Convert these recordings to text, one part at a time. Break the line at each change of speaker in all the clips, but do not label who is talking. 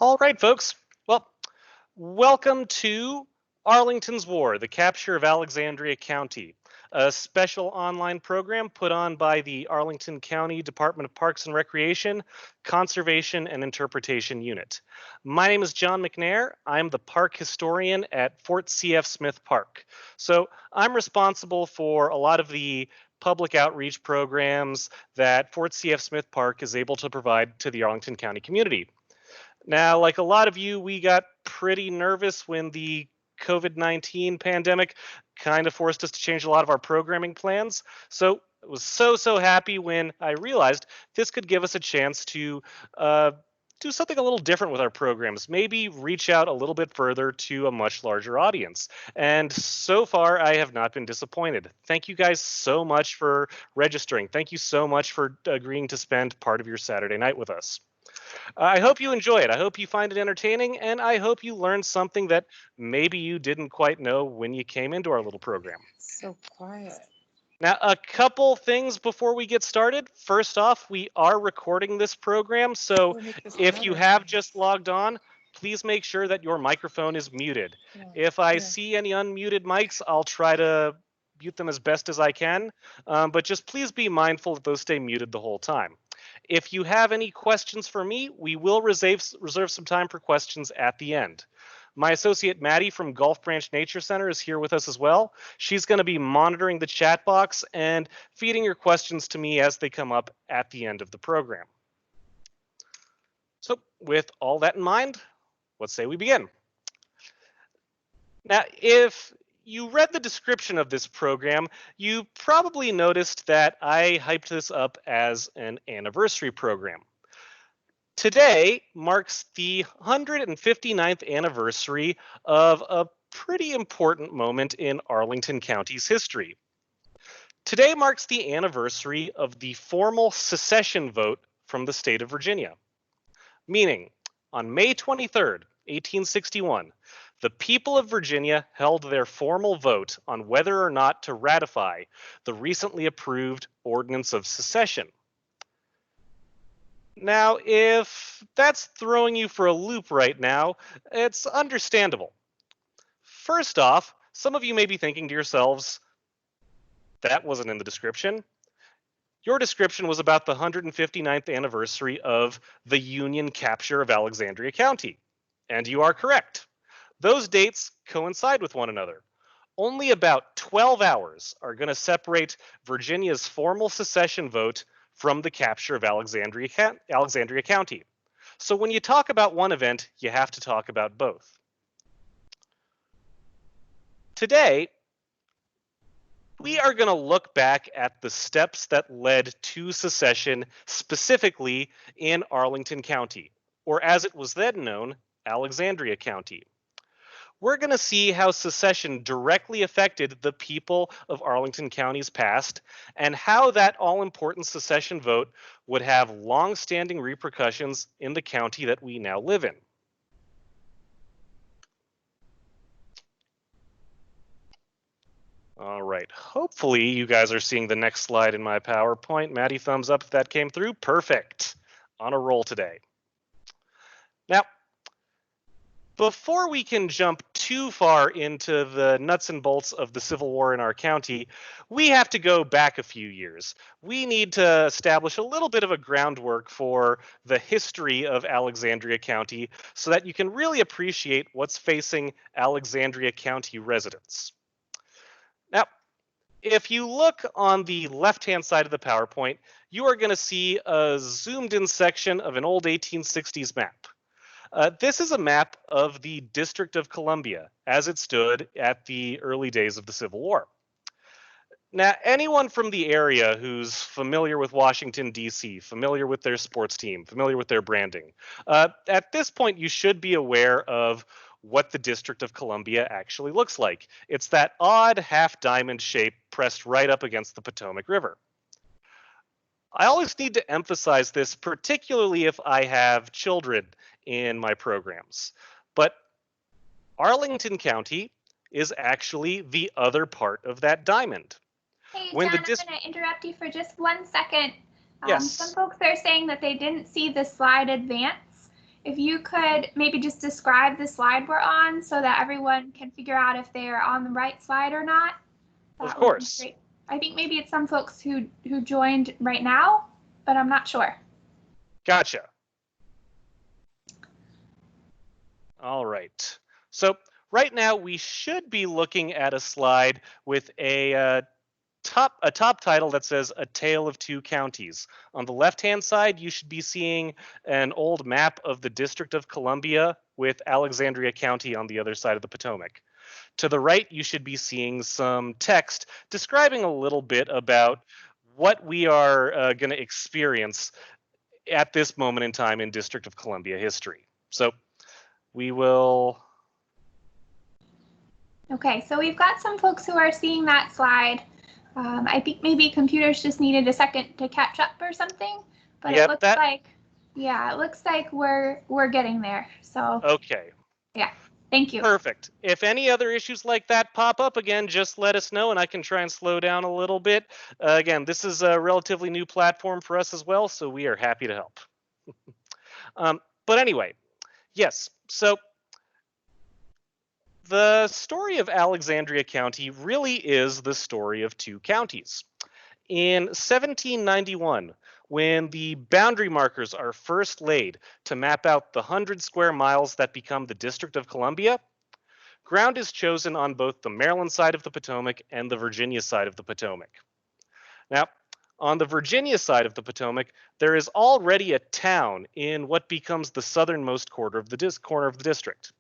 All right, folks. Well, welcome to Arlington's War, the capture of Alexandria County, a special online program put on by the Arlington County Department of Parks and Recreation, Conservation and Interpretation Unit. My name is John McNair. I'm the park historian at Fort C.F. Smith Park. So I'm responsible for a lot of the public outreach programs that Fort C.F. Smith Park is able to provide to the Arlington County community. Now, like a lot of you, we got pretty nervous when the COVID-19 pandemic kind of forced us to change a lot of our programming plans. So I was so happy when I realized this could give us a chance to do something a little different with our programs, maybe reach out a little bit further to a much larger audience. And so far, I have not been disappointed. Thank you guys so much for registering. Thank you so much for agreeing to spend part of your Saturday night with us. I hope you enjoy it. I hope you find it entertaining, and I hope you learned something that maybe you didn't quite know when you came into our little program.
So quiet.
Now, a couple things before we get started. First off, we are recording this program, so if you have just logged on, please make sure that your microphone is muted. If I see any unmuted mics, I'll try to mute them as best as I can, but just please be mindful that those stay muted the whole time. If you have any questions for me, we will reserve some time for questions at the end. My associate Maddie from Gulf Branch Nature Center is here with us as well. She's going to be monitoring the chat box and feeding your questions to me as they come up at the end of the program. So with all that in mind, let's say we begin. Now, if you read the description of this program, you probably noticed that I hyped this up as an anniversary program. Today marks the 159th anniversary of a pretty important moment in Arlington County's history. Today marks the anniversary of the formal secession vote from the state of Virginia. Meaning, on May 23rd, 1861, the people of Virginia held their formal vote on whether or not to ratify the recently approved Ordinance of Secession. Now, if that's throwing you for a loop right now, it's understandable. First off, some of you may be thinking to yourselves, that wasn't in the description. Your description was about the 159th anniversary of the Union capture of Alexandria County. And you are correct. Those dates coincide with one another. Only about 12 hours are going to separate Virginia's formal secession vote from the capture of Alexandria County. So when you talk about one event, you have to talk about both. Today, we are going to look back at the steps that led to secession specifically in Arlington County, or as it was then known, Alexandria County. We're going to see how secession directly affected the people of Arlington County's past and how that all-important secession vote would have long-standing repercussions in the county that we now live in. All right, hopefully you guys are seeing the next slide in my PowerPoint. Maddie, thumbs up if that came through. Perfect. On a roll today. Now, before we can jump too far into the nuts and bolts of the Civil War in our county, we have to go back a few years. We need to establish a little bit of a groundwork for the history of Alexandria County so that you can really appreciate what's facing Alexandria County residents. Now, if you look on the left-hand side of the PowerPoint, you are going to see a zoomed-in section of an old 1860s map. This is a map of the District of Columbia as it stood at the early days of the Civil War. Now, anyone from the area who's familiar with Washington, D.C., familiar with their sports team, familiar with their branding, at this point you should be aware of what the District of Columbia actually looks like. It's that odd half-diamond shape pressed right up against the Potomac River. I always need to emphasize this, particularly if I have children in my programs. But Arlington County is actually the other part of that diamond.
Hey, John, I'm going to interrupt you for just 1 second.
Yes.
Some folks are saying that they didn't see the slide advance. if you could maybe just describe the slide we're on so that everyone can figure out if they're on the right slide or not.
Of course.
Great. I think maybe it's some folks who joined right now, but I'm not sure.
Gotcha. All right. So right now we should be looking at a slide with a top title that says A Tale of Two Counties. On the left-hand side, you should be seeing an old map of the District of Columbia with Alexandria County on the other side of the Potomac. To the right, you should be seeing some text describing a little bit about what we are going to experience at this moment in time in District of Columbia history. So we will...
Okay, so we've got some folks who are seeing that slide. I think maybe computers just needed a second to catch up or something, but
yep,
it looks like, yeah, it looks like we're getting there. So
okay.
Yeah, thank you.
Perfect. If any other issues like that pop up again, just let us know and I can try and slow down a little bit. Again, this is a relatively new platform for us as well, so we are happy to help. But anyway, yes, so the story of Alexandria County really is the story of two counties. In 1791, when the boundary markers are first laid to map out the 100 square miles that become the District of Columbia, ground is chosen on both the Maryland side of the Potomac and the Virginia side of the Potomac. Now, on the Virginia side of the Potomac, there is already a town in what becomes the southernmost corner of the district.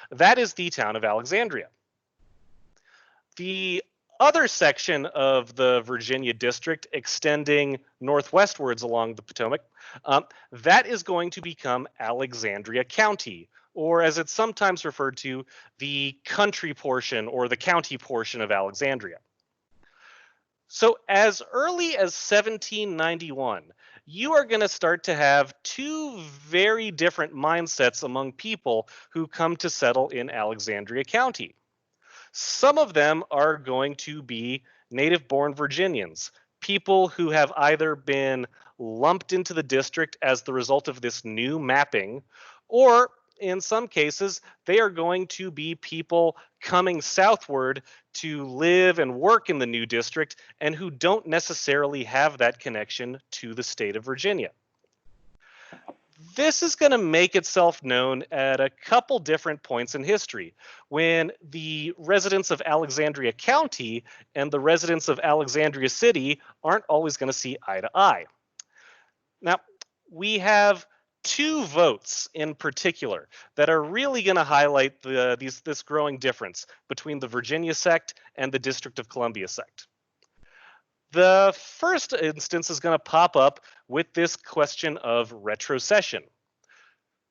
That is the town of Alexandria. The other section of the Virginia district extending northwestwards along the Potomac, that is going to become Alexandria County, or as it's sometimes referred to, the country portion or the county portion of Alexandria. So as early as 1791, you are going to start to have two very different mindsets among people who come to settle in Alexandria County. Some of them are going to be native-born Virginians, people who have either been lumped into the district as the result of this new mapping, or in some cases, they are going to be people coming southward to live and work in the new district and who don't necessarily have that connection to the state of Virginia. This is going to make itself known at a couple different points in history, when the residents of Alexandria County and the residents of Alexandria City aren't always going to see eye to eye. Now, we have two votes in particular that are really going to highlight this growing difference between the Virginia sect and the District of Columbia sect. The first instance is going to pop up with this question of retrocession.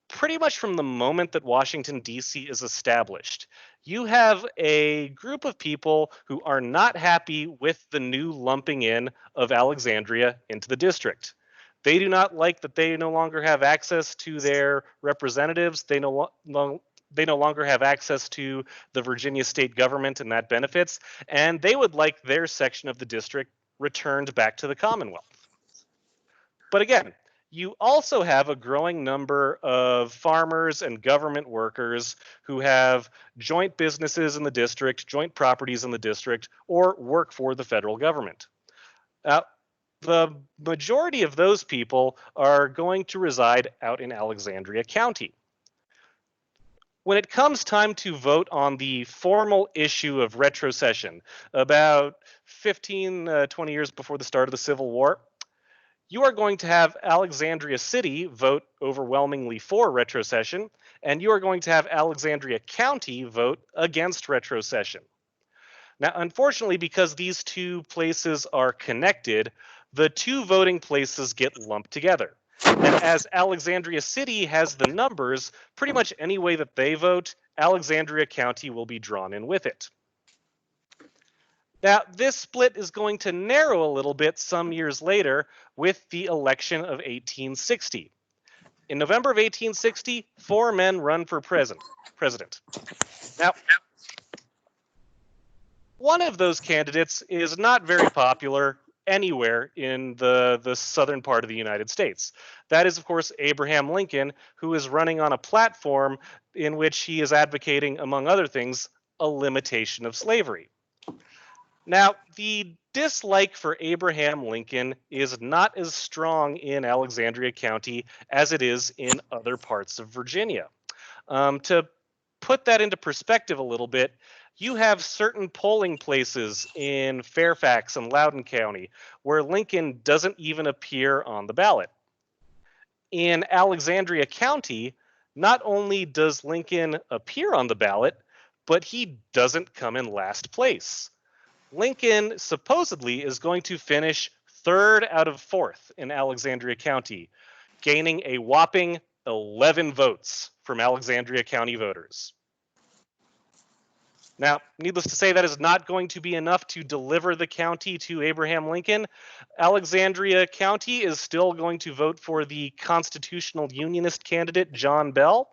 Pretty much from the moment that Washington, D.C. is established, you have a group of people who are not happy with the new lumping in of Alexandria into the district. They do not like that they no longer have access to their representatives. They no longer have access to the Virginia state government and that benefits, and they would like their section of the district returned back to the Commonwealth. But again, you also have a growing number of farmers and government workers who have joint businesses in the district, joint properties in the district, or work for the federal government. The majority of those people are going to reside out in Alexandria County. When it comes time to vote on the formal issue of retrocession, about 20 years before the start of the Civil War, you are going to have Alexandria City vote overwhelmingly for retrocession, and you are going to have Alexandria County vote against retrocession. Now, unfortunately, because these two places are connected, the two voting places get lumped together. And as Alexandria City has the numbers, pretty much any way that they vote, Alexandria County will be drawn in with it. Now, this split is going to narrow a little bit some years later with the election of 1860. In November of 1860, 4 men run for president. Now, one of those candidates is not very popular anywhere in the southern part of the United States. That is, of course, Abraham Lincoln, who is running on a platform in which he is advocating, among other things, a limitation of slavery. Now, the dislike for Abraham Lincoln is not as strong in Alexandria County as it is in other parts of Virginia. To put that into perspective a little bit, you have certain polling places in Fairfax and Loudoun County where Lincoln doesn't even appear on the ballot. In Alexandria County, not only does Lincoln appear on the ballot, but he doesn't come in last place. Lincoln supposedly is going to finish third out of fourth in Alexandria County, gaining a whopping 11 votes from Alexandria County voters. Now, needless to say, that is not going to be enough to deliver the county to Abraham Lincoln. Alexandria County is still going to vote for the constitutional unionist candidate, John Bell.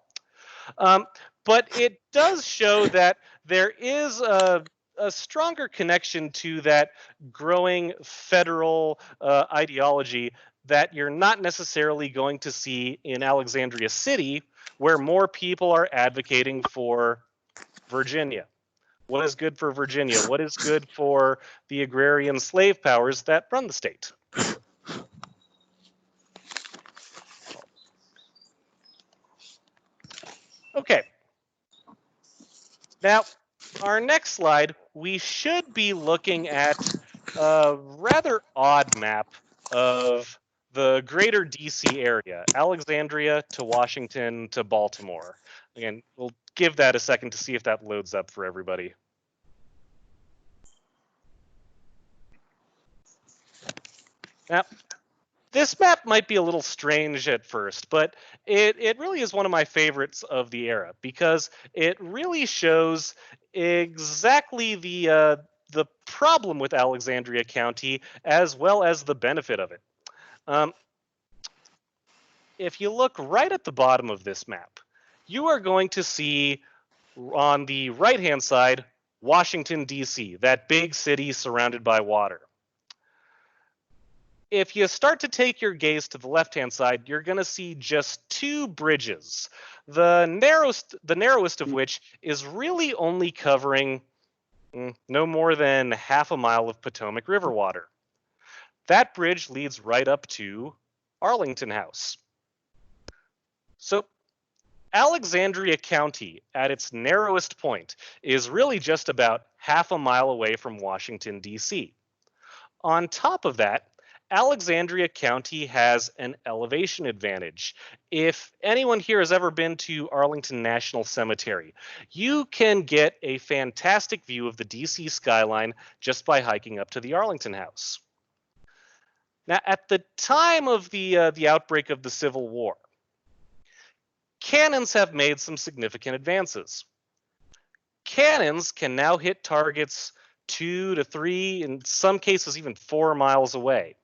But it does show that there is a stronger connection to that growing federal ideology that you're not necessarily going to see in Alexandria City, where more people are advocating for Virginia. What is good for Virginia? What is good for the agrarian slave powers that run the state? Okay. Now, our next slide, we should be looking at a rather odd map of the greater DC area, Alexandria to Washington to Baltimore. Again, we'll give that a second to see if that loads up for everybody. Now, this map might be a little strange at first, but it really is one of my favorites of the era because it really shows exactly the problem with Alexandria County as well as the benefit of it. If you look right at the bottom of this map, you are going to see on the right-hand side, Washington, D.C., that big city surrounded by water. If you start to take your gaze to the left-hand side, you're going to see just two bridges, the narrowest of which is really only covering no more than half a mile of Potomac River water. That bridge leads right up to Arlington House. So Alexandria County, at its narrowest point, is really just about half a mile away from Washington, D.C. On top of that, Alexandria County has an elevation advantage. If anyone here has ever been to Arlington National Cemetery, you can get a fantastic view of the DC skyline just by hiking up to the Arlington House. Now, at the time of the outbreak of the Civil War, cannons have made some significant advances. Cannons can now hit targets 2 to 3, in some cases even 4 miles away.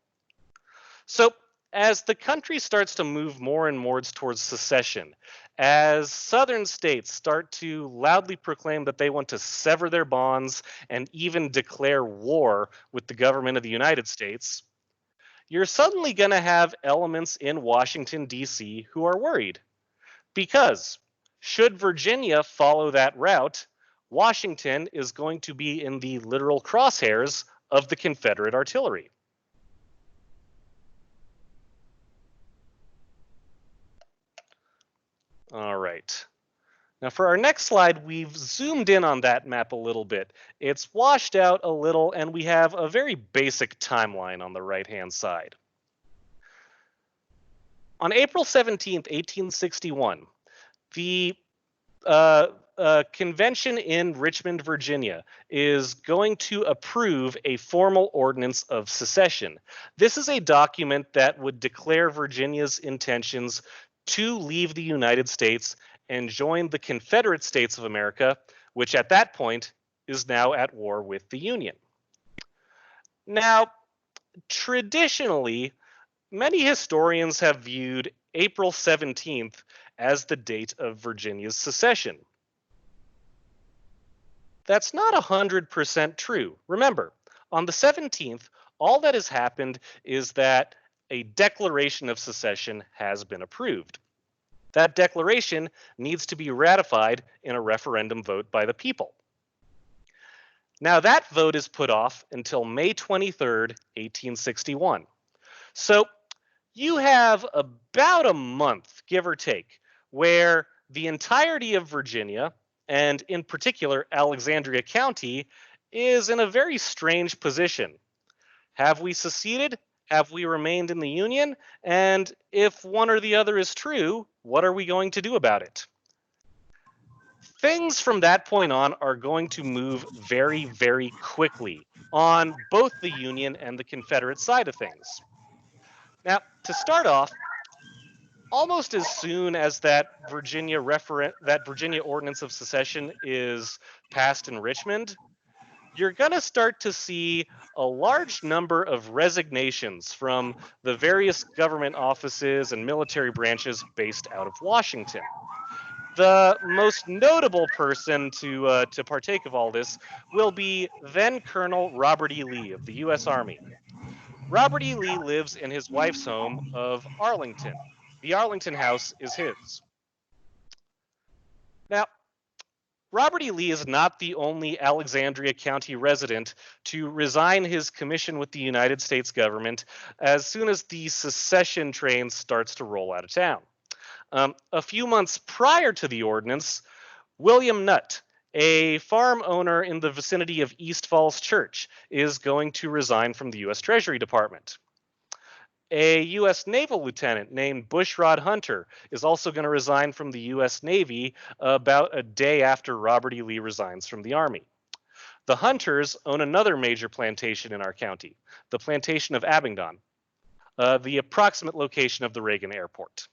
So as the country starts to move more and more towards secession, as southern states start to loudly proclaim that they want to sever their bonds and even declare war with the government of the United States, you're suddenly going to have elements in Washington, D.C. who are worried. Because should Virginia follow that route, Washington is going to be in the literal crosshairs of the Confederate artillery. All right. Now for our next slide, we've zoomed in on that map a little bit. It's washed out a little, and we have a very basic timeline on the right-hand side. On April 17th, 1861, the convention in Richmond, Virginia, is going to approve a formal ordinance of secession. This is a document that would declare Virginia's intentions to leave the United States and join the Confederate States of America, which at that point is now at war with the Union. Now, traditionally, many historians have viewed April 17th as the date of Virginia's secession. That's not 100% true. Remember, on the 17th, All that has happened is that a declaration of secession has been approved. That declaration needs to be ratified in a referendum vote by the people. Now, that vote is put off until May 23rd, 1861. So you have about a month, give or take, where the entirety of Virginia, and in particular Alexandria County, is in a very strange position. Have we seceded? Have we remained in the Union? And if one or the other is true, what are we going to do about it? Things from that point on are going to move very, very quickly on both the Union and the Confederate side of things. Now, to start off, almost as soon as that Virginia Ordinance of Secession is passed in Richmond, you're going to start to see a large number of resignations from the various government offices and military branches based out of Washington. The most notable person to partake of all this will be then Colonel Robert E. Lee of the U.S. Army. Robert E. Lee lives in his wife's home of Arlington. The Arlington house is his. Now, Robert E. Lee is not the only Alexandria County resident to resign his commission with the United States government as soon as the secession train starts to roll out of town. A few months prior to the ordinance, William Nutt, a farm owner in the vicinity of East Falls Church, is going to resign from the U.S. Treasury Department. A U.S. Naval lieutenant named Bushrod Hunter is also going to resign from the U.S. Navy about a day after Robert E. Lee resigns from the Army. The Hunters own another major plantation in our county, the plantation of Abingdon, the approximate location of the Reagan Airport.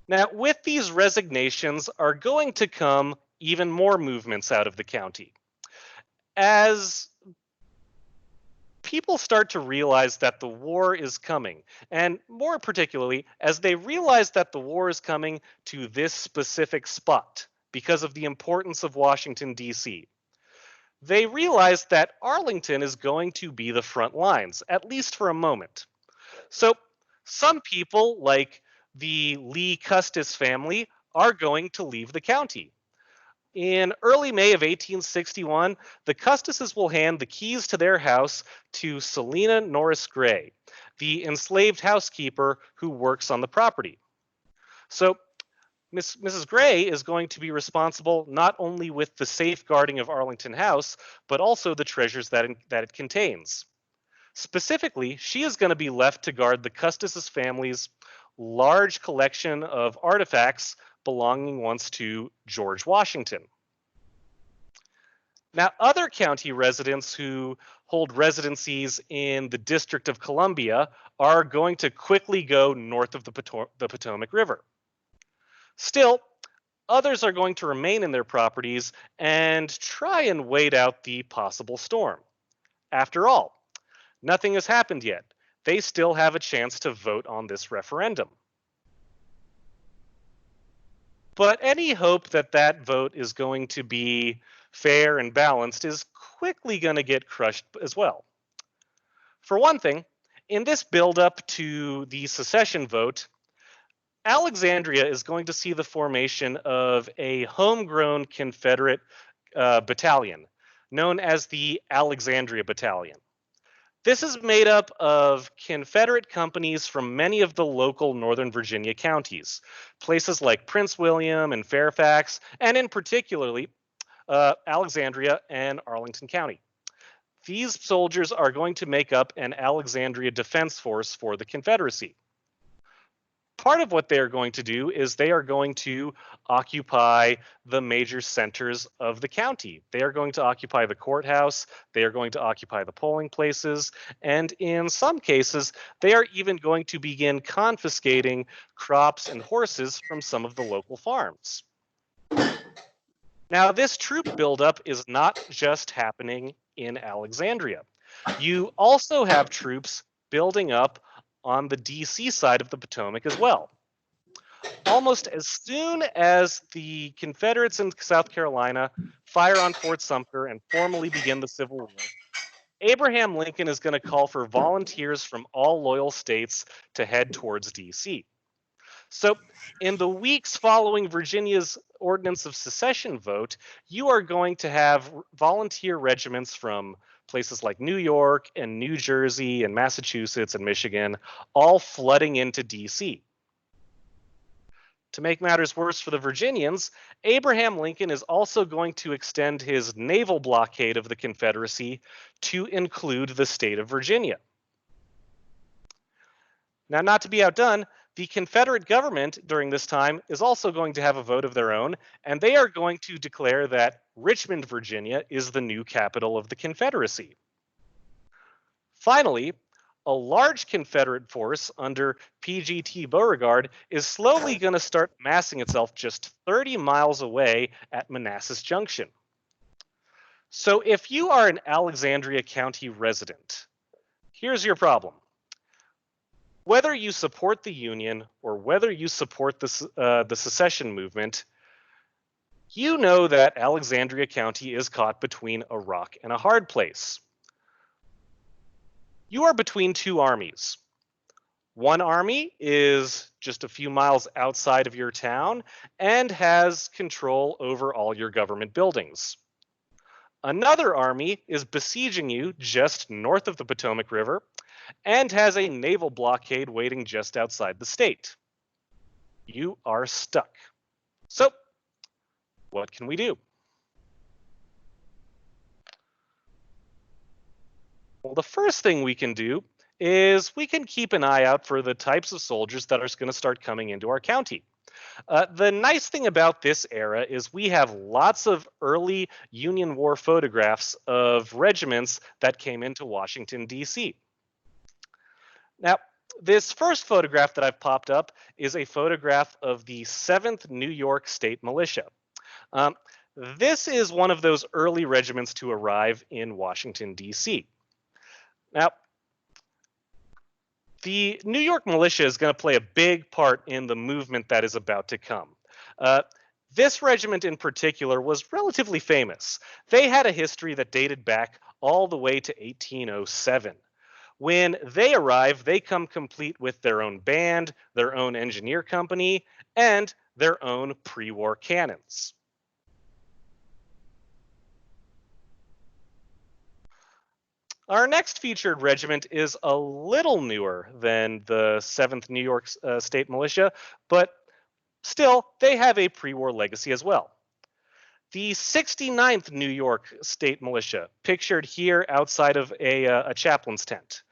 Now, with these resignations are going to come even more movements out of the county. As people start to realize that the war is coming, and more particularly, as they realize that the war is coming to this specific spot because of the importance of Washington, D.C., they realize that Arlington is going to be the front lines, at least for a moment. So some people, like the Lee Custis family, are going to leave the county. In early May of 1861, the Custises will hand the keys to their house to Selina Norris Gray, the enslaved housekeeper who works on the property. So Mrs. Gray is going to be responsible not only with the safeguarding of Arlington House, but also the treasures that it contains. Specifically, she is going to be left to guard the Custises family's large collection of artifacts belonging once to George Washington. Now, other county residents who hold residencies in the District of Columbia are going to quickly go north of the Potomac River. Still, others are going to remain in their properties and try and wait out the possible storm. After all, nothing has happened yet. They still have a chance to vote on this referendum. But any hope that that vote is going to be fair and balanced is quickly going to get crushed as well. For one thing, in this buildup to the secession vote, Alexandria is going to see the formation of a homegrown Confederate battalion known as the Alexandria Battalion. This is made up of Confederate companies from many of the local Northern Virginia counties, places like Prince William and Fairfax, and in particularly Alexandria and Arlington County. These soldiers are going to make up an Alexandria Defense Force for the Confederacy. Part of what they are going to do is they are going to occupy the major centers of the county. They are going to occupy the courthouse, they are going to occupy the polling places, and in some cases, they are even going to begin confiscating crops and horses from some of the local farms. Now, this troop buildup is not just happening in Alexandria. You also have troops building up on the DC side of the Potomac as well. Almost as soon as the Confederates in South Carolina fire on Fort Sumter and formally begin the Civil War, Abraham Lincoln is going to call for volunteers from all loyal states to head towards DC. So, in the weeks following Virginia's Ordinance of Secession vote, you are going to have volunteer regiments from places like New York and New Jersey and Massachusetts and Michigan all flooding into DC. To make matters worse for the Virginians, Abraham Lincoln is also going to extend his naval blockade of the Confederacy to include the state of Virginia. Now, not to be outdone, the Confederate government during this time is also going to have a vote of their own, and they are going to declare that Richmond, Virginia is the new capital of the Confederacy. Finally, a large Confederate force under PGT Beauregard is slowly going to start massing itself just 30 miles away at Manassas Junction. So if you are an Alexandria County resident, here's your problem. Whether you support the Union or whether you support the secession movement, you know that Alexandria County is caught between a rock and a hard place. You are between two armies. One army is just a few miles outside of your town and has control over all your government buildings. Another army is besieging you just north of the Potomac River and has a naval blockade waiting just outside the state. You are stuck. So, what can we do? Well, the first thing we can do is we can keep an eye out for the types of soldiers that are going to start coming into our county. The nice thing about this era is we have lots of early Union War photographs of regiments that came into Washington, D.C. Now, this first photograph that I've popped up is a photograph of the 7th New York State Militia. This is one of those early regiments to arrive in Washington, D.C. Now, the New York Militia is going to play a big part in the movement that is about to come. This regiment in particular was relatively famous. They had a history that dated back all the way to 1807. When they arrive, they come complete with their own band, their own engineer company, and their own pre-war cannons. Our next featured regiment is a little newer than the 7th New York State Militia, but still, they have a pre-war legacy as well. The 69th New York State Militia, pictured here outside of a chaplain's tent,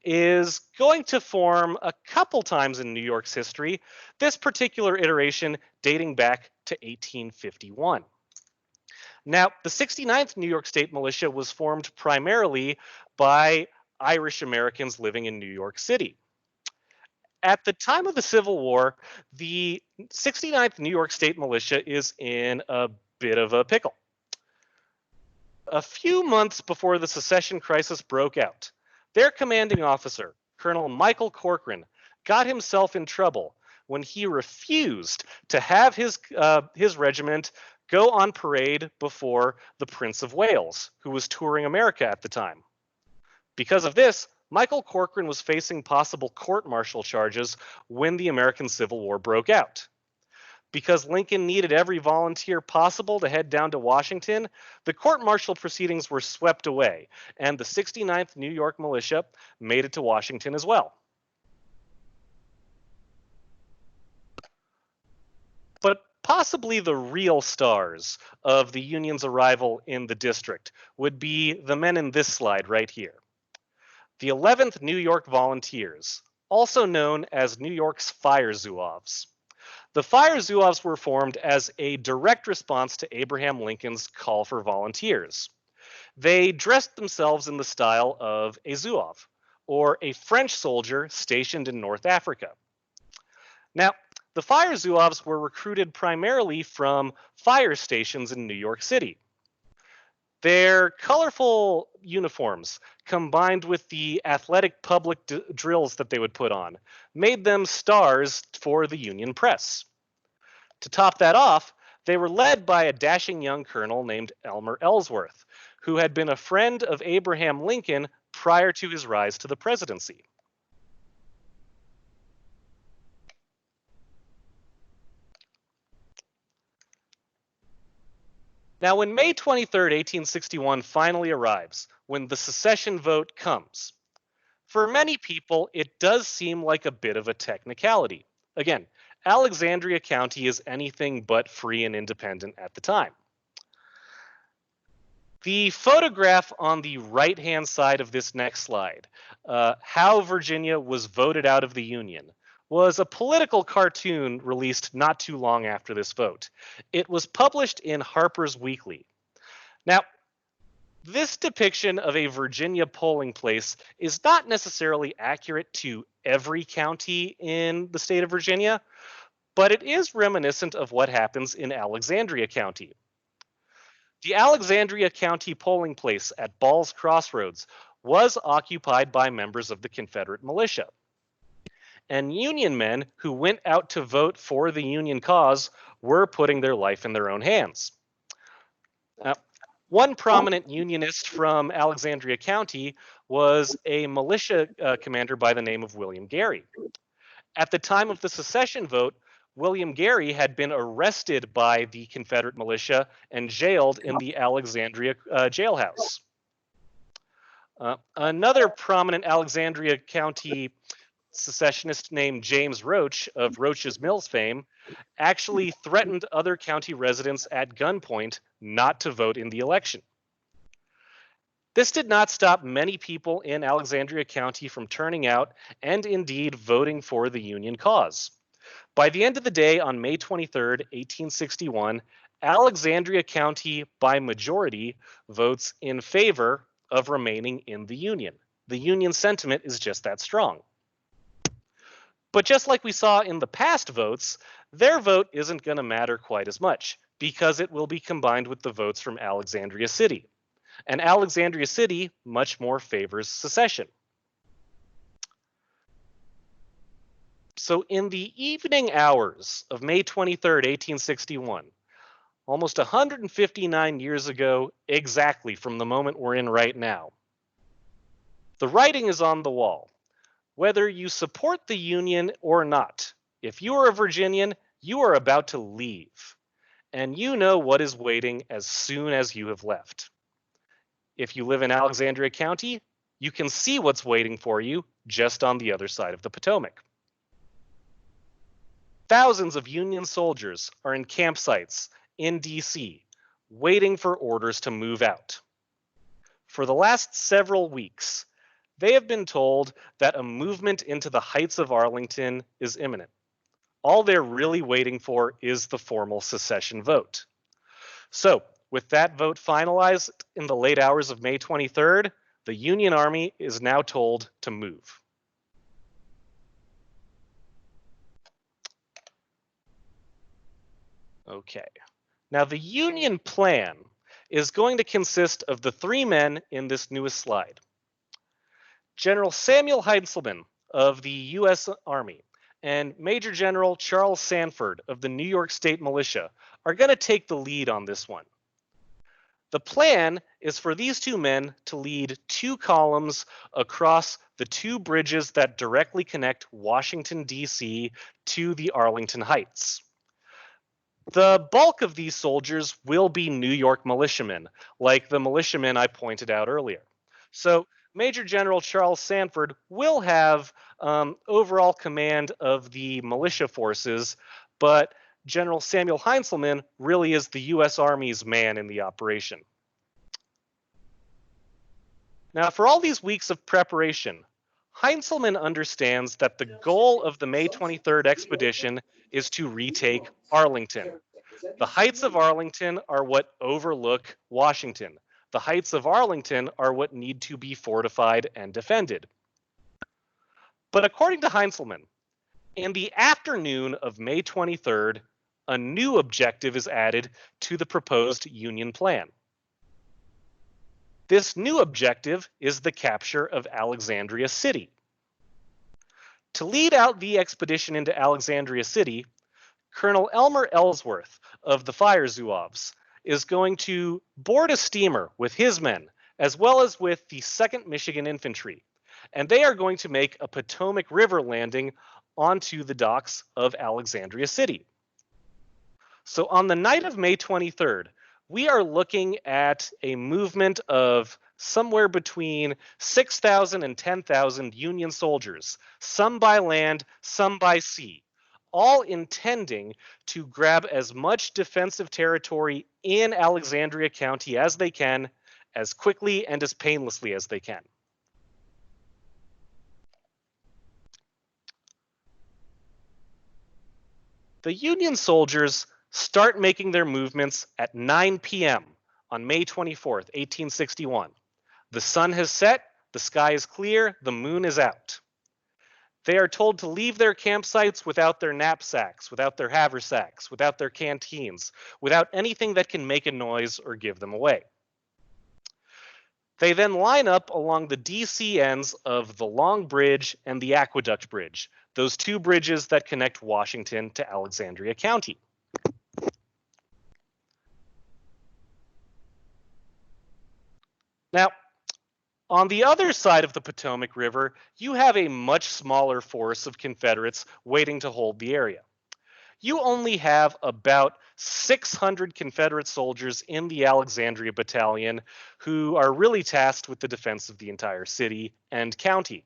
is going to form a couple times in New York's history, this particular iteration dating back to 1851. Now, the 69th New York State Militia was formed primarily by Irish Americans living in New York City. At the time of the Civil War, the 69th New York State Militia is in a bit of a pickle. A few months before the secession crisis broke out, their commanding officer, Colonel Michael Corcoran, got himself in trouble when he refused to have his regiment go on parade before the Prince of Wales, who was touring America at the time. Because of this, Michael Corcoran was facing possible court-martial charges when the American Civil War broke out. Because Lincoln needed every volunteer possible to head down to Washington, the court-martial proceedings were swept away, and the 69th New York Militia made it to Washington as well. But possibly the real stars of the Union's arrival in the district would be the men in this slide right here. The 11th New York Volunteers, also known as New York's Fire Zouaves. The Fire Zouaves were formed as a direct response to Abraham Lincoln's call for volunteers. They dressed themselves in the style of a Zouave, or a French soldier stationed in North Africa. Now, the Fire Zouaves were recruited primarily from fire stations in New York City. Their colorful uniforms, combined with the athletic public drills that they would put on, made them stars for the Union press. To top that off, they were led by a dashing young colonel named Elmer Ellsworth, who had been a friend of Abraham Lincoln prior to his rise to the presidency. Now, when May 23rd, 1861 finally arrives, when the secession vote comes, for many people, it does seem like a bit of a technicality. Again, Alexandria County is anything but free and independent at the time. The photograph on the right-hand side of this next slide, how Virginia was voted out of the Union, was a political cartoon released not too long after this vote. It was published in Harper's Weekly. Now, this depiction of a Virginia polling place is not necessarily accurate to every county in the state of Virginia, but it is reminiscent of what happens in Alexandria County. The Alexandria County polling place at Ball's Crossroads was occupied by members of the Confederate Militia. And Union men who went out to vote for the Union cause were putting their life in their own hands. One prominent Unionist from Alexandria County was a militia commander by the name of William Gary. At the time of the secession vote, William Gary had been arrested by the Confederate militia and jailed in the Alexandria jailhouse. Another prominent Alexandria County secessionist named James Roach of Roach's Mills fame actually threatened other county residents at gunpoint not to vote in the election. This did not stop many people in Alexandria County from turning out and indeed voting for the Union cause. By the end of the day on May 23rd, 1861, Alexandria County by majority votes in favor of remaining in the Union. The Union sentiment is just that strong. But just like we saw in the past votes, their vote isn't going to matter quite as much because it will be combined with the votes from Alexandria City. And Alexandria City much more favors secession. So in the evening hours of May 23rd, 1861, almost 159 years ago exactly from the moment we're in right now, the writing is on the wall. Whether you support the Union or not, if you are a Virginian, you are about to leave, and you know what is waiting as soon as you have left. If you live in Alexandria County, you can see what's waiting for you just on the other side of the Potomac. Thousands of Union soldiers are in campsites in D.C., waiting for orders to move out. For the last several weeks, they have been told that a movement into the heights of Arlington is imminent. All they're really waiting for is the formal secession vote. So, with that vote finalized in the late hours of May 23rd, the Union Army is now told to move. Okay. Now, the Union plan is going to consist of the three men in this newest slide. General Samuel Heintzelman of the U.S. Army and Major General Charles Sanford of the New York State Militia are going to take the lead on this one. The plan is for these two men to lead two columns across the two bridges that directly connect Washington, D.C. to the Arlington Heights. The bulk of these soldiers will be New York militiamen, like the militiamen I pointed out earlier. So Major General Charles Sanford will have overall command of the militia forces, but General Samuel Heintzelman really is the U.S. Army's man in the operation. Now, for all these weeks of preparation, Heintzelman understands that the goal of the May 23rd expedition is to retake Arlington. The heights of Arlington are what overlook Washington. The heights of Arlington are what need to be fortified and defended. But according to Heintzelman, in the afternoon of May 23rd, a new objective is added to the proposed Union plan. This new objective is the capture of Alexandria City. To lead out the expedition into Alexandria City, Colonel Elmer Ellsworth of the Fire Zouaves is going to board a steamer with his men, as well as with the 2nd Michigan Infantry, and they are going to make a Potomac River landing onto the docks of Alexandria City. So on the night of May 23rd, we are looking at a movement of somewhere between 6,000 and 10,000 Union soldiers, some by land, some by sea, all intending to grab as much defensive territory in Alexandria County as they can, as quickly and as painlessly as they can. The Union soldiers start making their movements at 9 p.m. on May 24th, 1861. The sun has set, the sky is clear, the moon is out. They are told to leave their campsites without their knapsacks, without their haversacks, without their canteens, without anything that can make a noise or give them away. They then line up along the DC ends of the Long Bridge and the Aqueduct Bridge, those 2 bridges that connect Washington to Alexandria County. Now, on the other side of the Potomac River, you have a much smaller force of Confederates waiting to hold the area. You only have about 600 Confederate soldiers in the Alexandria Battalion who are really tasked with the defense of the entire city and county.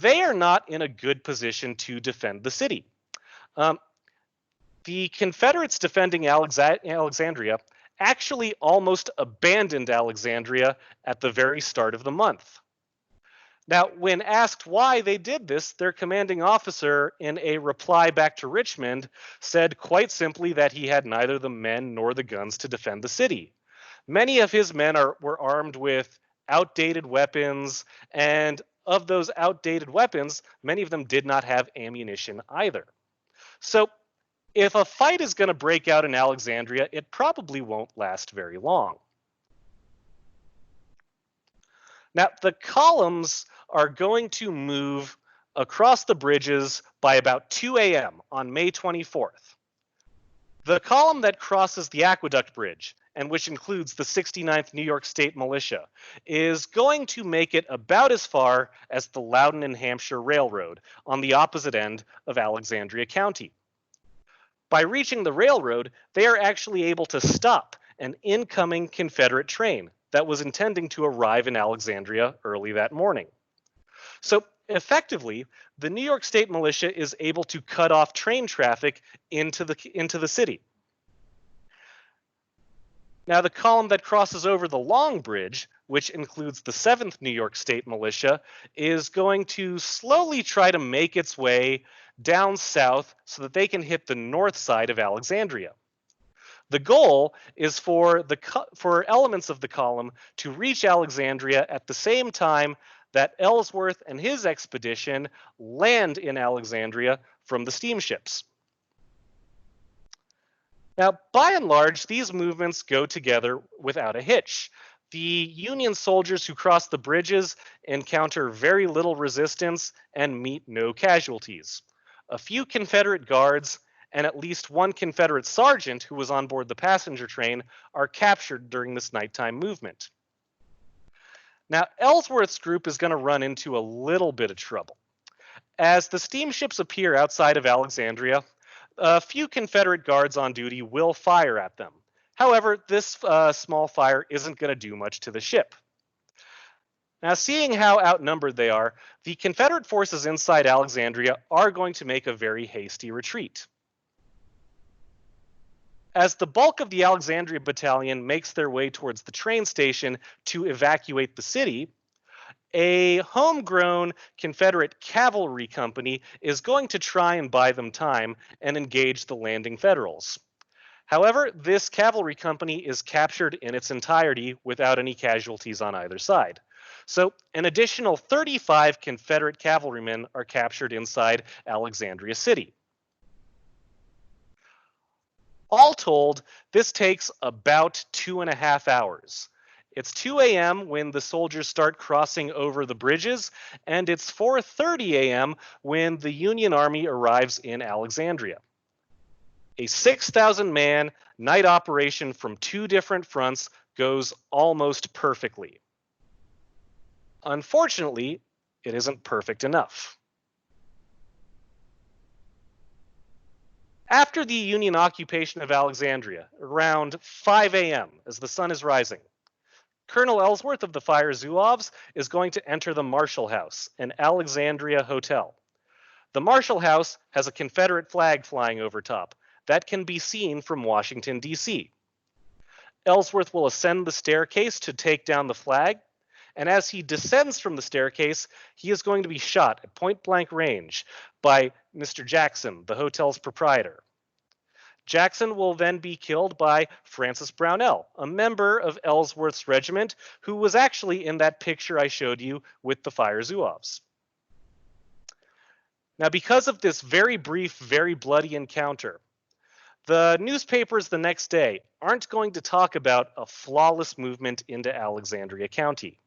They are not in a good position to defend the city. The Confederates defending Alexandria actually almost abandoned Alexandria at the very start of the month. Now, when asked why they did this, their commanding officer, in a reply back to Richmond, said quite simply that he had neither the men nor the guns to defend the city. Many of his men were armed with outdated weapons, and of those outdated weapons, many of them did not have ammunition either. So, if a fight is going to break out in Alexandria, it probably won't last very long. Now, the columns are going to move across the bridges by about 2 a.m. on May 24th. The column that crosses the Aqueduct Bridge, and which includes the 69th New York State Militia, is going to make it about as far as the Loudoun and Hampshire Railroad on the opposite end of Alexandria County. By reaching the railroad, they are actually able to stop an incoming Confederate train that was intending to arrive in Alexandria early that morning. So effectively, the New York State Militia is able to cut off train traffic into the city. Now, the column that crosses over the Long Bridge, which includes the 7th New York State Militia, is going to slowly try to make its way down south so that they can hit the north side of Alexandria. The goal is for elements of the column to reach Alexandria at the same time that Ellsworth and his expedition land in Alexandria from the steamships. Now, by and large, these movements go together without a hitch. The Union soldiers who cross the bridges encounter very little resistance and meet no casualties. A few Confederate guards and at least one Confederate sergeant who was on board the passenger train are captured during this nighttime movement. Now, Ellsworth's group is going to run into a little bit of trouble. As the steamships appear outside of Alexandria, a few Confederate guards on duty will fire at them. However, this small fire isn't going to do much to the ship. Now, seeing how outnumbered they are, the Confederate forces inside Alexandria are going to make a very hasty retreat. As the bulk of the Alexandria Battalion makes their way towards the train station to evacuate the city, a homegrown Confederate cavalry company is going to try and buy them time and engage the landing Federals. However, this cavalry company is captured in its entirety without any casualties on either side. So an additional 35 Confederate cavalrymen are captured inside Alexandria City. All told, this takes about 2.5 hours. It's 2 a.m. when the soldiers start crossing over the bridges, and it's 4:30 a.m. when the Union Army arrives in Alexandria. A 6,000-man night operation from 2 different fronts goes almost perfectly. Unfortunately, it isn't perfect enough. After the Union occupation of Alexandria, around 5 a.m., as the sun is rising, Colonel Ellsworth of the Fire Zouaves is going to enter the Marshall House, an Alexandria hotel. The Marshall House has a Confederate flag flying over top that can be seen from Washington, D.C. Ellsworth will ascend the staircase to take down the flag, and as he descends from the staircase, he is going to be shot at point-blank range by Mr. Jackson, the hotel's proprietor. Jackson will then be killed by Francis Brownell, a member of Ellsworth's regiment who was actually in that picture I showed you with the Fire Zouaves. Now, because of this very brief, very bloody encounter, the newspapers the next day aren't going to talk about a flawless movement into Alexandria County.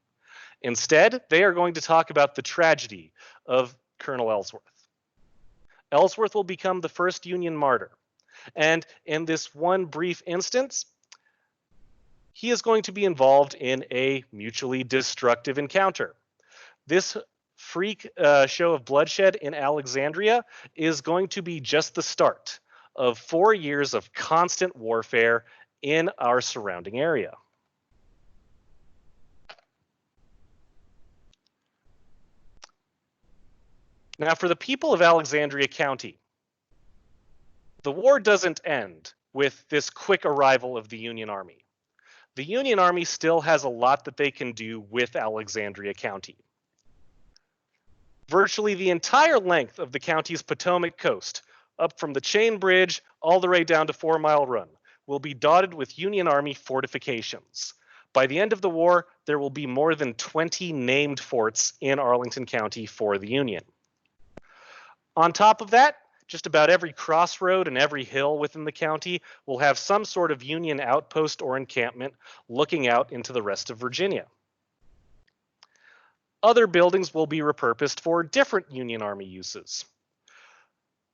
Instead, they are going to talk about the tragedy of Colonel Ellsworth. Ellsworth will become the first Union martyr. And in this one brief instance, he is going to be involved in a mutually destructive encounter. This freak show of bloodshed in Alexandria is going to be just the start of 4 years of constant warfare in our surrounding area. Now, for the people of Alexandria County, the war doesn't end with this quick arrival of the Union Army. The Union Army still has a lot that they can do with Alexandria County. Virtually the entire length of the county's Potomac coast, up from the Chain Bridge all the way down to 4 Mile Run, will be dotted with Union Army fortifications. By the end of the war, there will be more than 20 named forts in Arlington County for the Union. On top of that, just about every crossroad and every hill within the county will have some sort of Union outpost or encampment looking out into the rest of Virginia. Other buildings will be repurposed for different Union Army uses.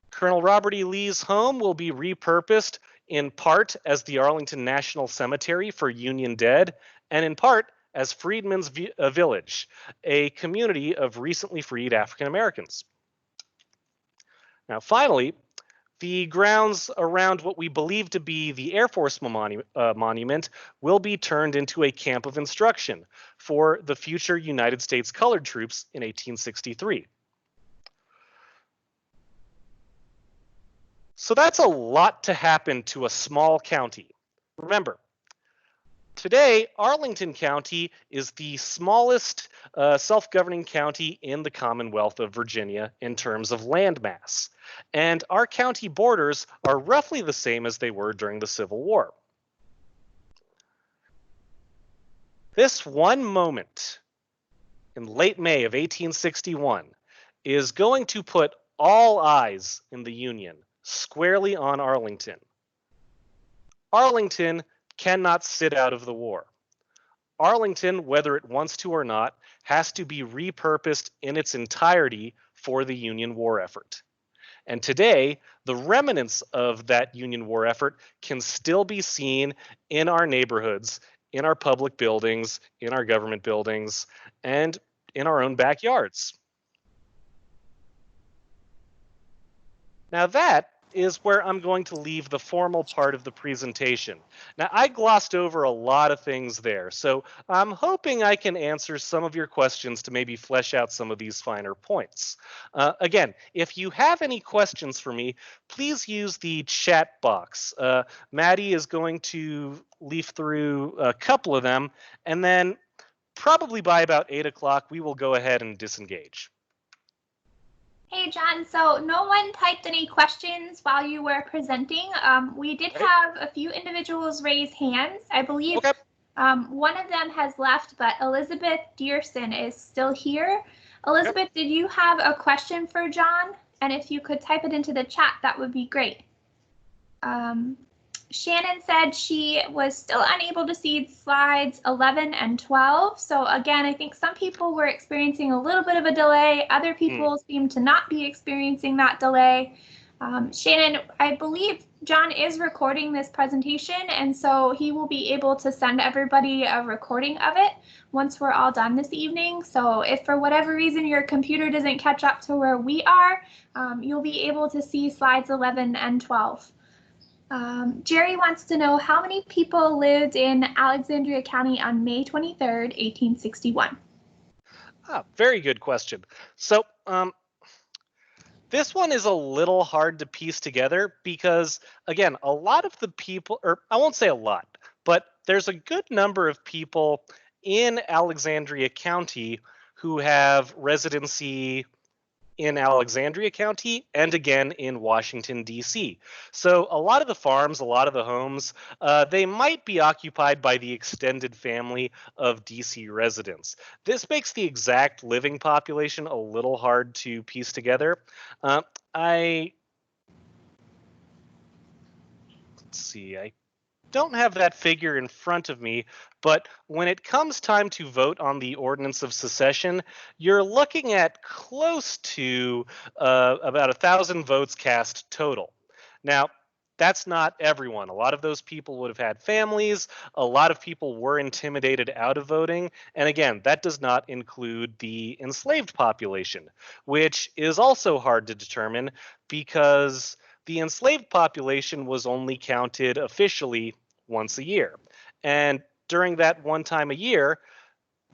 Colonel Robert E. Lee's home will be repurposed in part as the Arlington National Cemetery for Union dead, and in part as Freedmen's Village, a community of recently freed African Americans. Now, finally, the grounds around what we believe to be the Air Force monument will be turned into a camp of instruction for the future United States colored troops in 1863. So that's a lot to happen to a small county. Remember, today, Arlington County is the smallest self-governing county in the Commonwealth of Virginia in terms of land mass. And our county borders are roughly the same as they were during the Civil War. This one moment in late May of 1861 is going to put all eyes in the Union squarely on Arlington. Arlington cannot sit out of the war. Arlington, whether it wants to or not, has to be repurposed in its entirety for the Union war effort. And today, the remnants of that Union war effort can still be seen in our neighborhoods, in our public buildings, in our government buildings, and in our own backyards. Now that is where I'm going to leave the formal part of the presentation. Now, I glossed over a lot of things there, so I'm hoping I can answer some of your questions to maybe flesh out some of these finer points. Again, if you have any questions for me, please use the chat box. Maddie is going to leaf through a couple of them, and then probably by about 8 o'clock, we will go ahead and disengage.
Hey, John, so no one typed any questions while you were presenting. We did have a few individuals raise hands. I believe one of them has left, but Elizabeth Dearson is still here. Elizabeth, did you have a question for John? And if you could type it into the chat, that would be great. Shannon said she was still unable to see slides 11 and 12. So again, I think some people were experiencing a little bit of a delay. Other people seem to not be experiencing that delay. Shannon, I believe John is recording this presentation, and so he will be able to send everybody a recording of it once we're all done this evening. So if for whatever reason your computer doesn't catch up to where we are, you'll be able to see slides 11 and 12. Jerry wants to know how many people lived in Alexandria County on May 23rd, 1861.
Very good question. So this one is a little hard to piece together because, again, a lot of the people, or I won't say a lot, but there's a good number of people in Alexandria County who have residency in Alexandria County and again in Washington, D.C. So a lot of the farms, a lot of the homes, they might be occupied by the extended family of D.C. residents. This makes the exact living population a little hard to piece together. Let's see, I don't have that figure in front of me, but when it comes time to vote on the Ordinance of Secession, you're looking at close to about 1,000 votes cast total. Now, that's not everyone. A lot of those people would have had families. A lot of people were intimidated out of voting. And again, that does not include the enslaved population, which is also hard to determine because the enslaved population was only counted officially once a year. And during that one time a year,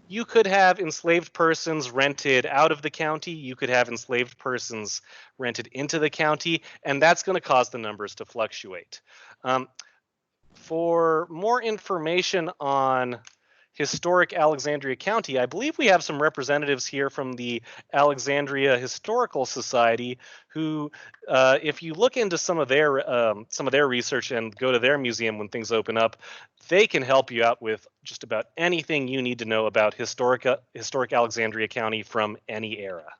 you could have enslaved persons rented out of the county, you could have enslaved persons rented into the county, and that's going to cause the numbers to fluctuate. For more information on historic Alexandria County, I believe we have some representatives here from the Alexandria Historical Society who, if you look into some of their research and go to their museum when things open up, they can help you out with just about anything you need to know about historic Alexandria County from any era.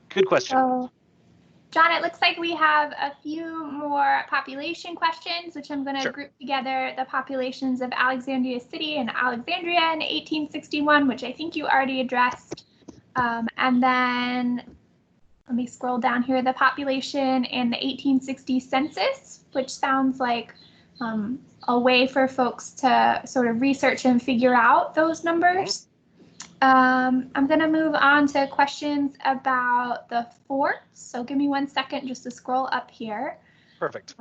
Good question.
John, it looks like we have a few more population questions, which I'm going to group together the populations of Alexandria City and Alexandria in 1861, which I think you already addressed. And then let me scroll down here, the population in the 1860 census, which sounds like a way for folks to sort of research and figure out those numbers. I'm going to move on to questions about the forts. So give me 1 second just to scroll up here.
Perfect.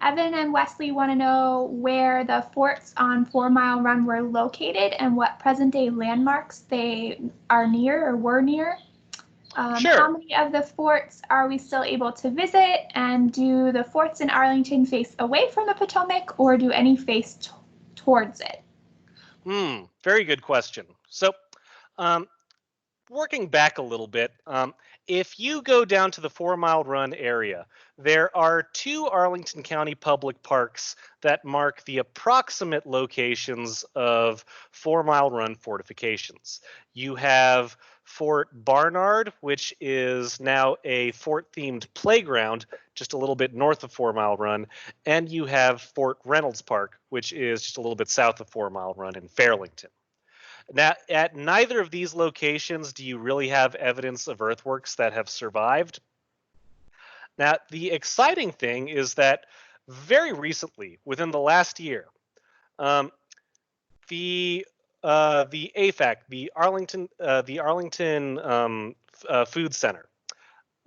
Evan and Wesley want to know where the forts on 4 Mile Run were located and what present-day landmarks they are near or were near.
Sure.
How many of the forts are we still able to visit? And do the forts in Arlington face away from the Potomac or do any face towards it?
Very good question. So working back a little bit, if you go down to the 4 Mile Run area, there are 2 Arlington County public parks that mark the approximate locations of 4 Mile Run fortifications. You have Fort Barnard, which is now a fort-themed playground just a little bit north of 4 Mile Run, and you have Fort Reynolds Park, which is just a little bit south of 4 Mile Run in Fairlington. Now, at neither of these locations do you really have evidence of earthworks that have survived. Now, the exciting thing is that very recently, within the last year, the AFAC, the Arlington Food Center,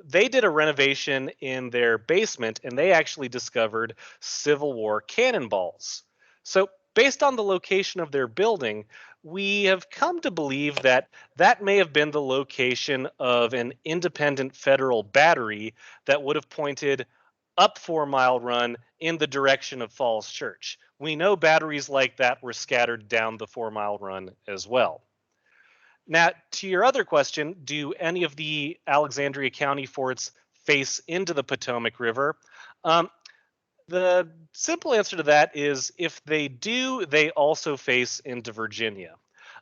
they did a renovation in their basement, and they actually discovered Civil War cannonballs. So, based on the location of their building, we have come to believe that that may have been the location of an independent federal battery that would have pointed up 4 Mile Run in the direction of Falls Church. We know batteries like that were scattered down the 4 Mile Run as well. Now, to your other question, do any of the Alexandria County forts face into the Potomac River? The simple answer to that is if they do, they also face into Virginia.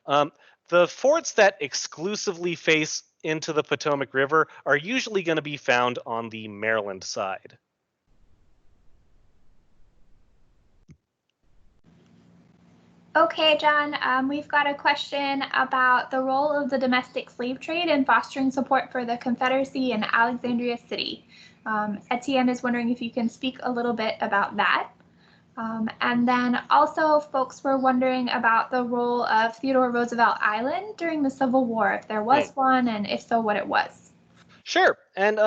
The forts that exclusively face into the Potomac River are usually going to be found on the Maryland side.
Okay, John, we've got a question about the role of the domestic slave trade in fostering support for the Confederacy in Alexandria City. Etienne is wondering if you can speak a little bit about that. And then also folks were wondering about the role of Theodore Roosevelt Island during the Civil War, if there was one, and if so, what it was.
Sure. And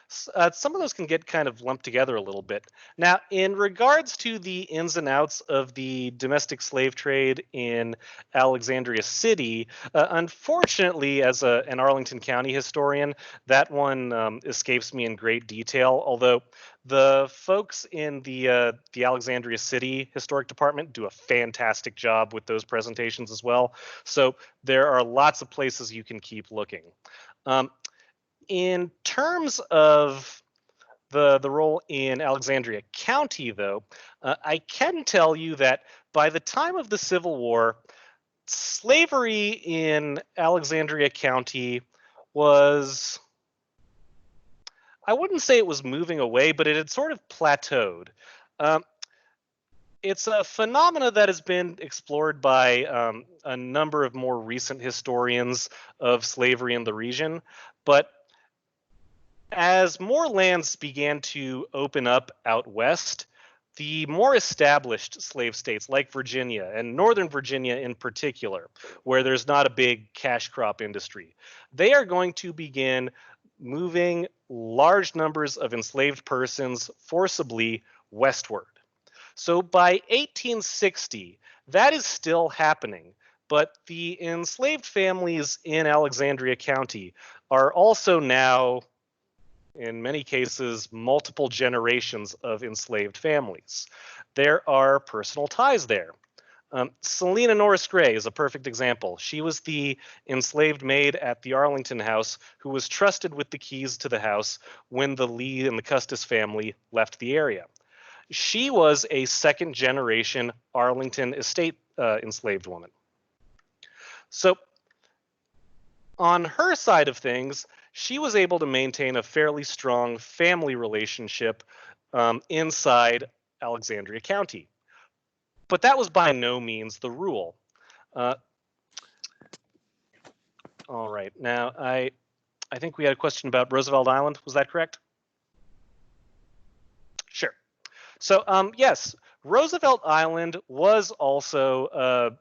some of those can get kind of lumped together a little bit. Now, in regards to the ins and outs of the domestic slave trade in Alexandria City, unfortunately, as an Arlington County historian, that one escapes me in great detail, although the folks in the Alexandria City Historic Department do a fantastic job with those presentations as well. So there are lots of places you can keep looking. In terms of the role in Alexandria County, though, I can tell you that by the time of the Civil War, slavery in Alexandria County was, I wouldn't say it was moving away, but it had sort of plateaued. It's a phenomena that has been explored by a number of more recent historians of slavery in the region, but as more lands began to open up out west, the more established slave states like Virginia and Northern Virginia in particular, where there's not a big cash crop industry, they are going to begin moving large numbers of enslaved persons forcibly westward. So by 1860, that is still happening, but the enslaved families in Alexandria County are also now, in many cases, multiple generations of enslaved families. There are personal ties there. Selina Norris Gray is a perfect example. She was the enslaved maid at the Arlington house who was trusted with the keys to the house when the Lee and the Custis family left the area. She was a second generation Arlington estate enslaved woman. So on her side of things, she was able to maintain a fairly strong family relationship inside Alexandria County. But that was by no means the rule. All right, now I think we had a question about Roosevelt Island. Was that correct? Sure. So yes, Roosevelt Island was also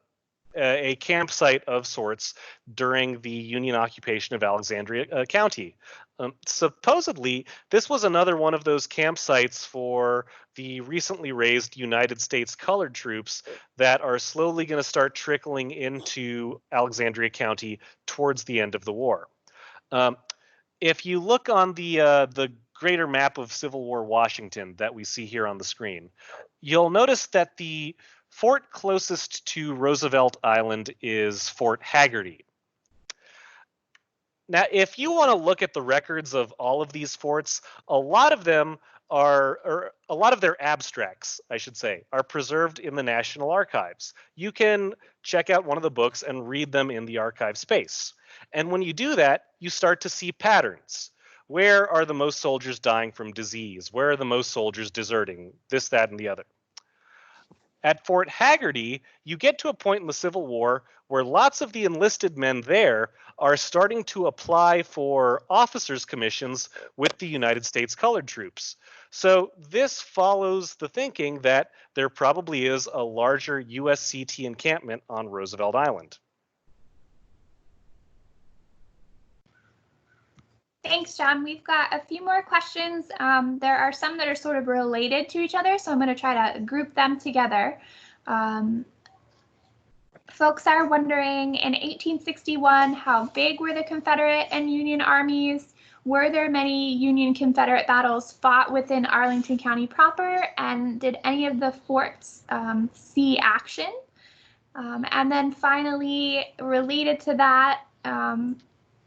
a campsite of sorts during the Union occupation of Alexandria County. Supposedly, this was another one of those campsites for the recently raised United States colored troops that are slowly going to start trickling into Alexandria County towards the end of the war. If you look on the greater map of Civil War Washington that we see here on the screen, you'll notice that the fort closest to Roosevelt Island is Fort Haggerty. Now, if you want to look at the records of all of these forts, a lot of them are, or a lot of their abstracts, I should say, are preserved in the National Archives. You can check out one of the books and read them in the archive space. And when you do that, you start to see patterns. Where are the most soldiers dying from disease? Where are the most soldiers deserting? This, that, and the other. At Fort Haggerty, you get to a point in the Civil War where lots of the enlisted men there are starting to apply for officers' commissions with the United States colored troops. So this follows the thinking that there probably is a larger USCT encampment on Roosevelt Island.
Thanks, John. We've got a few more questions. There are some that are sort of related to each other, so I'm going to try to group them together. Folks are wondering, in 1861, how big were the Confederate and Union armies? Were there many Union-Confederate battles fought within Arlington County proper? And did any of the forts see action? And then finally, related to that,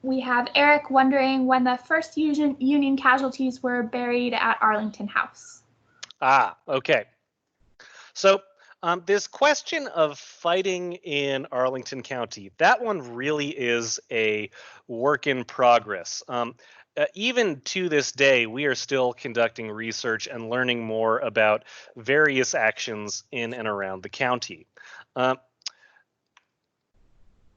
we have Eric wondering when the first Union casualties were buried at Arlington House.
Ah, okay. So this question of fighting in Arlington County, that one really is a work in progress. Even to this day, we are still conducting research and learning more about various actions in and around the county.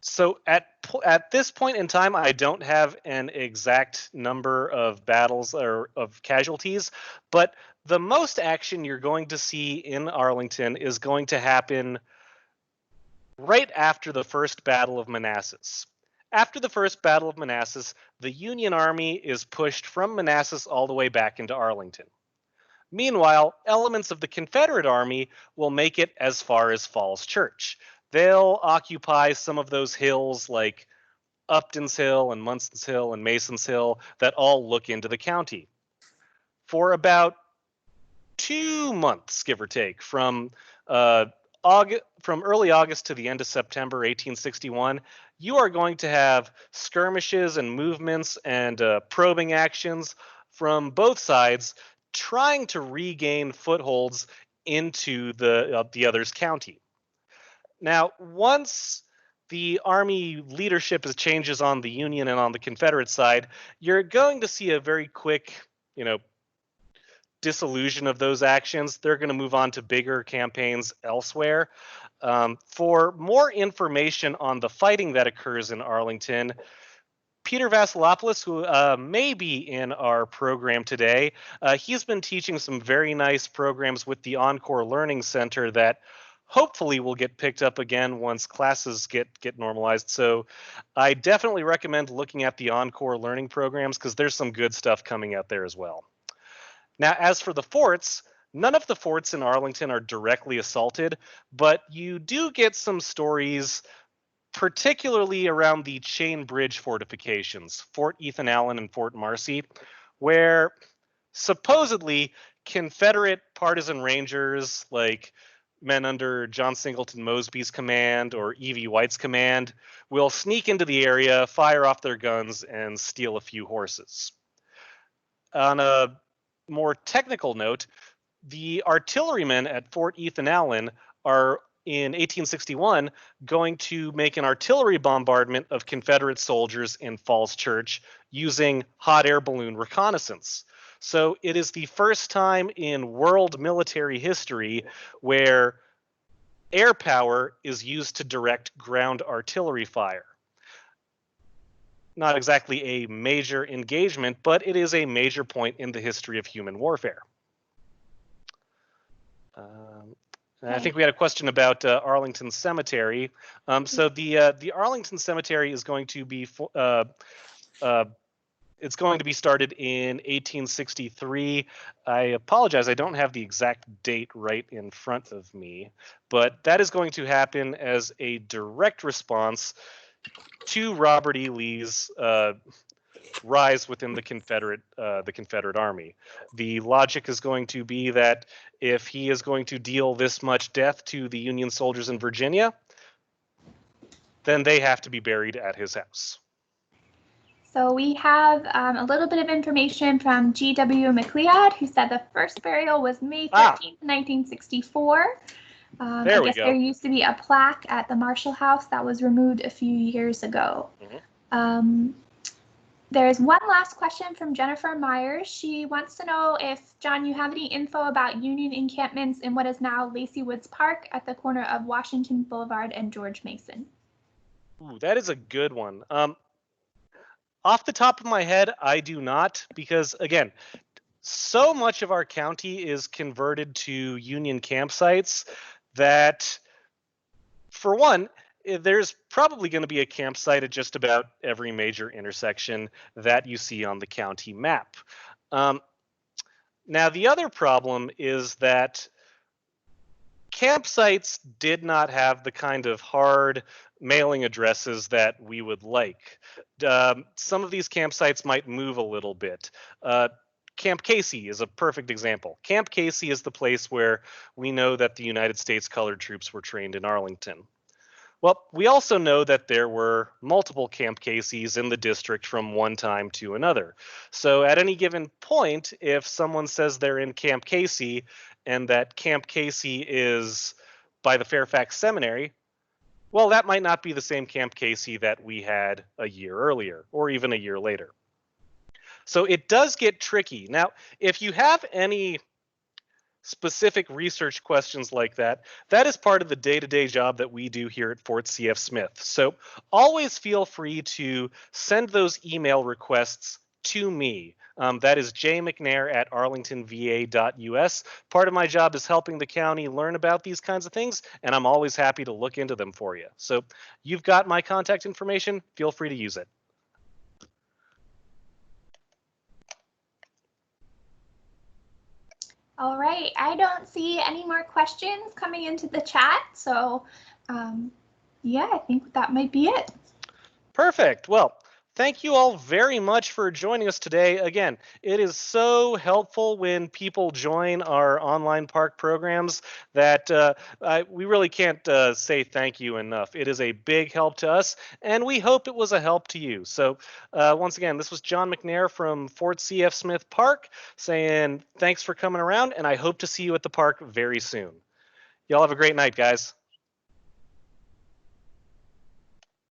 So at this point in time, I don't have an exact number of battles or of casualties, but the most action you're going to see in Arlington is going to happen right after the First Battle of Manassas. After the First Battle of Manassas, the Union Army is pushed from Manassas all the way back into Arlington. Meanwhile, elements of the Confederate Army will make it as far as Falls Church. They'll occupy some of those hills like Upton's Hill and Munson's Hill and Mason's Hill that all look into the county. For about 2 months, give or take, from early August to the end of September 1861, you are going to have skirmishes and movements and probing actions from both sides trying to regain footholds into the other's county. Now, once the Army leadership changes on the Union and on the Confederate side, you're going to see a very quick, disillusion of those actions. They're going to move on to bigger campaigns elsewhere. For more information on the fighting that occurs in Arlington, Peter Vasilopoulos, who may be in our program today, he's been teaching some very nice programs with the Encore Learning Center that hopefully will get picked up again once classes get normalized. So I definitely recommend looking at the Encore Learning programs because there's some good stuff coming out there as well. Now, as for the forts, none of the forts in Arlington are directly assaulted, but you do get some stories, particularly around the Chain Bridge fortifications, Fort Ethan Allen and Fort Marcy, where supposedly Confederate partisan rangers, like men under John Singleton Mosby's command or E.V. White's command, will sneak into the area, fire off their guns, and steal a few horses. On a more technical note, the artillerymen at Fort Ethan Allen are in 1861 going to make an artillery bombardment of Confederate soldiers in Falls Church using hot air balloon reconnaissance. So it is the first time in world military history where air power is used to direct ground artillery fire. Not exactly a major engagement, but it is a major point in the history of human warfare. I think we had a question about Arlington Cemetery. So the Arlington Cemetery is going to be it's going to be started in 1863. I apologize, I don't have the exact date right in front of me, but that is going to happen as a direct response to Robert E. Lee's rise within the Confederate Army. The logic is going to be that if he is going to deal this much death to the Union soldiers in Virginia, then they have to be buried at his house.
So we have a little bit of information from G.W. McLeod, who said the first burial was May 13th, 1964. I guess there used to be a plaque at the Marshall House that was removed a few years ago. Mm-hmm. There's one last question from Jennifer Myers. She wants to know if, John, you have any info about Union encampments in what is now Lacey Woods Park at the corner of Washington Boulevard and George Mason.
Ooh, that is a good one. Off the top of my head, I do not, because again, so much of our county is converted to Union campsites that, for one, there's probably going to be a campsite at just about every major intersection that you see on the county map. Now, the other problem is that campsites did not have the kind of hard mailing addresses that we would like. Some of these campsites might move a little bit. Camp Casey is a perfect example. Camp Casey is the place where we know that the United States colored troops were trained in Arlington. Well, we also know that there were multiple Camp Caseys in the district from one time to another. So at any given point, if someone says they're in Camp Casey and that Camp Casey is by the Fairfax Seminary, well, that might not be the same Camp Casey that we had a year earlier or even a year later. So it does get tricky. Now, if you have any specific research questions like that, that is part of the day-to-day job that we do here at Fort C.F. Smith. So always feel free to send those email requests to me. That is jmcnair@arlingtonva.us. Part of my job is helping the county learn about these kinds of things, and I'm always happy to look into them for you. So you've got my contact information. Feel free to use it.
All right, I don't see any more questions coming into the chat, so yeah, I think that might be it.
Perfect. Well, thank you all very much for joining us today. Again, it is so helpful when people join our online park programs that we really can't say thank you enough. It is a big help to us, and we hope it was a help to you. So once again, this was John McNair from Fort C.F. Smith Park saying thanks for coming around, and I hope to see you at the park very soon. Y'all have a great night, guys.